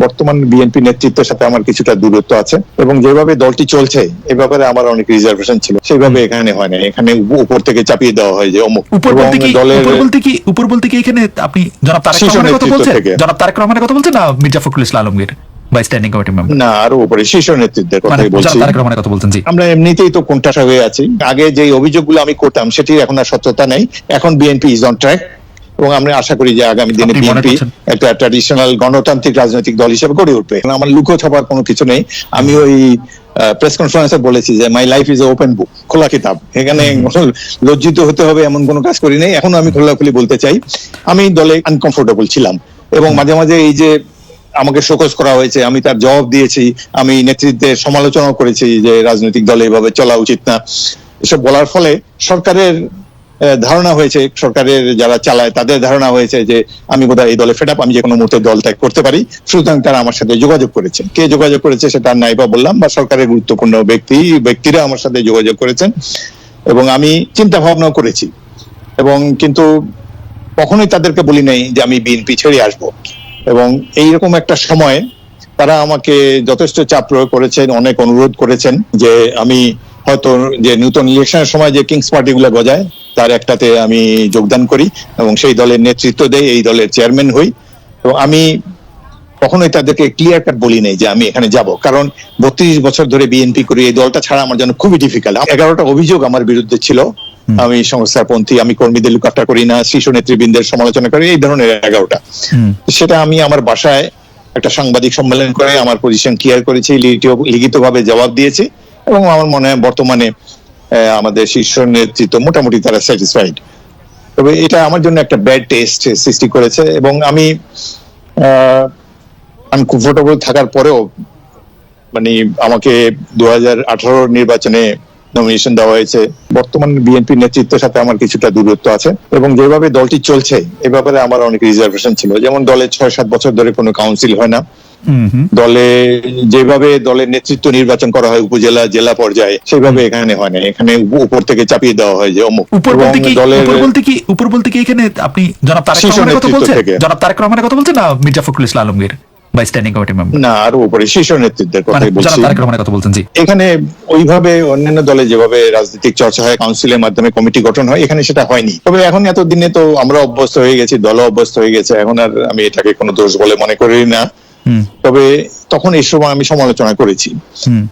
বর্তমান বিএনপি নেতৃত্বের সাথে আমার কিছুটা দূরত্ব আছে এবং যেভাবে দলটি চলছে এ ব্যাপারে আমার অনেক রিজার্ভেশন ছিল, সেইভাবে এখানে হয় না। এখানে উপর থেকে চাপিয়ে দেওয়া হয় যে অমুক উপর বলতে কি এখানে আপনি জনাব তারেক রহমানের কথা বলছেন? জনাব তারেক রহমানের কথা বলছেন না মির্জা ফখরুল ইসলাম আলমগীর বা স্ট্যান্ডিং কমিটি মেম্বার? না, আরো উপরে শীর্ষ নেতৃত্বের কথাই বলছি। তারেক রহমানের কথা বলছেন? জি, আমরা এমনিতেই তো কোণঠাসা হয়ে আছি। আগে যে অভিযোগগুলো আমি করতাম সেটির এখন আর সত্যতা নেই। এখন বিএনপি ইজ অন ট্র্যাক এবং আমরা আশা করি যে আগামী দিনে বিএনপি একটা ট্র্যাডিশনাল গণতান্ত্রিক রাজনৈতিক দল হিসেবে গড়ে উঠবে। আমার লুকো ছাপার কোনো কিছু নেই। আমি ওই প্রেস কনফারেন্সে বলেছি যে my life is open book, খোলা কিতাব। এখানে লজ্জিত হতে হবে এমন কোনো কাজ করি নাই। এখন আমি খোলাখুলি বলতে চাই, আমি দলে আনকমফোর্টেবল ছিলাম এবং মাঝে মাঝে এই যে আমাকে শোকজ করা হয়েছে, আমি তার জবাব দিয়েছি, আমি নেতৃত্বের সমালোচনা করেছি যে রাজনৈতিক দলে এভাবে চলা উচিত না। এসব বলার ফলে সরকারের ধারণা হয়েছে, সরকারের যারা চালায় তাদের ধারণা হয়েছে যে আমি বোধহয় এই দলে ফেড আপ, আমি যে কোনো মুহূর্তে দল ত্যাগ করতে পারি। সুতরাং তারা আমার সাথে যোগাযোগ করেছে। কে যোগাযোগ করেছে সেটা নাই বা বললাম, বা সরকারের গুরুত্বপূর্ণ ব্যক্তিরা আমার সাথে যোগাযোগ করেছেন এবং আমি চিন্তা ভাবনাও করেছি এবং কিন্তু কখনোই তাদেরকে বলি নাই যে আমি বিএনপি ছেড়ে আসবো। এবং এইরকম একটা সময় তারা আমাকে যথেষ্ট চাপ প্রয়োগ করেছেন, অনেক অনুরোধ করেছেন যে আমি হয়তো যে নতুন ইলেকশনের সময় যে কিংস পার্টি গুলা গজায় তার একটাতে আমি যোগদান করি এবং সেই দলের নেতৃত্ব দেই, এই দলের চেয়ারম্যান হই। তো আমি কখনোই তাদেরকে ক্লিয়ার কাট বলি নাই যে আমি এখানে যাব, কারণ 32 বছর ধরে বিএনপি করি, এই দলটা ছাড়া আমার জন্য খুবই ডিফিকাল্ট। 11টা অভিযোগ আমার বিরুদ্ধে ছিল, আমি সংস্থারপন্থী, আমি কর্মীদের লুকাফটা করি না, শীর্ষ নেতৃবৃন্দের সমালোচনা করি, এই ধরনের 11টা। সেটা আমি আমার বাসায় একটা সাংবাদিক সম্মেলন করে আমার পজিশন ক্লিয়ার করেছি, লিখিতভাবে জবাব দিয়েছি এবং আমার মনে হয় বর্তমানে আমাদের শীর্ষ নেতৃত্ব মোটামুটি তারা স্যাটিসফাইড। তবে এটা আমার জন্য একটা ব্যাড টেস্ট সৃষ্টি করেছে এবং আমি আনকমফোর্টেবল থাকার পরেও মানে আমাকে 2018 নির্বাচনে নমিনেশন দেওয়া হয়েছে। বর্তমান বিএনপি নেতৃত্বের সাথে আমার কিছুটা দূরত্ব আছে এবং যেভাবে দলটি চলছে এ ব্যাপারে আমার অনেক রিজার্ভেশন ছিল। যেমন দলে 6-7 বছর ধরে কোনো কাউন্সিল হয় না, দলে যেভাবে দলের নেতৃত্ব নির্বাচন করা হয় উপজেলা জেলা পর্যায়ে সেইভাবে এখানে হয় না। এখানে উপর থেকে চাপিয়ে দেওয়া হয় যে অমুক। উপর বলতে কি এখানে আপনি জনাব তারেক রহমানের কথা বলছেন? জনাব তারেক রহমানের কথা বলছেন না মির্জা ফখরুল ইসলাম আলমগীর বা স্ট্যান্ডিং কমিটি মেম্বার? না, আরো উপরে শীর্ষ নেতৃত্বের কথাই বলছি। জনাব তারেক রহমানের কথা বলছেন? জি, এখানে ওইভাবে অন্যান্য দলে যেভাবে রাজনৈতিক চর্চা হয়, কাউন্সিলের মাধ্যমে কমিটি গঠন হয়, এখানে সেটা হয়নি। তবে এখন এতদিনে তো আমরা অভ্যস্ত হয়ে গেছি, দল অভ্যস্ত হয়ে গেছে, এখন আর আমি এটাকে কোনো দোষ বলে মনে করি না। তবে তখন এই সময় আমি সমালোচনা করেছি।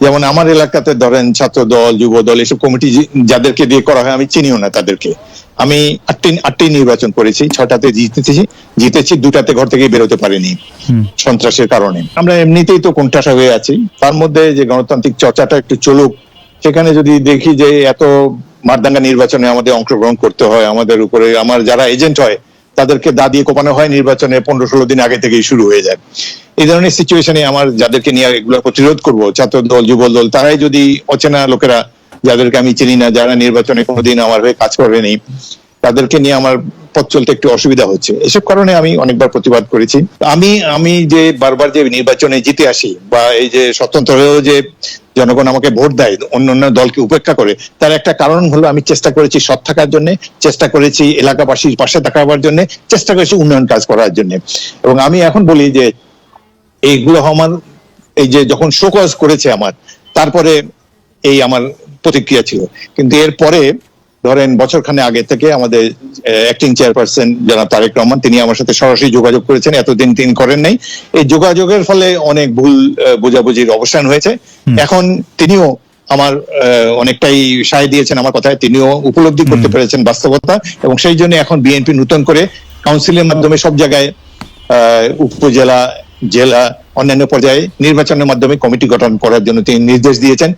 যেমন আমার এলাকাতে ধরেন ছাত্র দল, যুব দল, এসব কমিটি যাদেরকে দিয়ে করা হয় আমি চিনিও না তাদেরকে। আমি 8টি নির্বাচন করেছি, 6টাতে জিতেছি, 2টাতে ঘর থেকে বেরোতে পারিনি সন্ত্রাসের কারণে। আমরা এমনিতেই তো কোণঠাসা হয়ে আছি, তার মধ্যে যে গণতান্ত্রিক চর্চাটা একটু চলুক, সেখানে যদি দেখি যে এত মারদাঙ্গা নির্বাচনে আমাদের অংশগ্রহণ করতে হয়, আমাদের উপরে আমার যারা এজেন্ট হয় তাদেরকে দা দিয়ে কোপানো হয়, নির্বাচনে 15-16 দিন আগে থেকেই শুরু হয়ে যায়। এই ধরনের সিচুয়েশনে আমার যাদেরকে নিয়ে এগুলো প্রতিরোধ করবো, ছাত্র দল, যুব দল, তারাই যদি অচেনা লোকেরা যাদেরকে আমি চিনি না, যারা নির্বাচনে কোনোদিন আমার হয়ে কাজ করেনি, তাদেরকে নিয়ে আমার পথ চলতে একটু অসুবিধা হচ্ছে। এসব কারণে আমি অনেকবার প্রতিবাদ করেছি। আমি যে বারবার যে নির্বাচনে জিতে আসি বা এই যে স্বতন্ত্র হয়েও যে জনগণ আমাকে ভোট দেয় অন্য দলকে উপেক্ষা করে, তার একটা কারণ হলো আমি চেষ্টা করেছি সৎ থাকার জন্য, চেষ্টা করেছি এলাকাবাসীর পাশে থাকার জন্য, চেষ্টা করেছি উন্নয়ন কাজ করার জন্য। এবং আমি এখন বলি যে এইগুলো আমার এই যে যখন শোকজ করেছে আমার, তারপরে এই আমার প্রতিক্রিয়া ছিল। কিন্তু এরপরে ধরেন বছরখানে আগে থেকে আমাদের অ্যাক্টিং চেয়ারপারসন জনাব তারেক রহমান, তিনি আমার সাথে সরাসরি যোগাযোগ করেছেন, এতদিন তিনি করেন নাই। এই যোগাযোগের ফলে অনেক ভুল বোঝাবুঝির অবসান হয়েছে। এখন তিনিও আমার অনেকটাই সায় দিয়েছেন আমার কথায়, তিনিও উপলব্ধি করতে পেরেছেন বাস্তবতা এবং সেই জন্য এখন বিএনপি নতুন করে কাউন্সিলের মাধ্যমে সব জায়গায় উপজেলা, জেলা, অন্যান্য পর্যায়ে নির্বাচনের মাধ্যমে কমিটি গঠন করার জন্য তিনি নির্দেশ দিয়েছেন।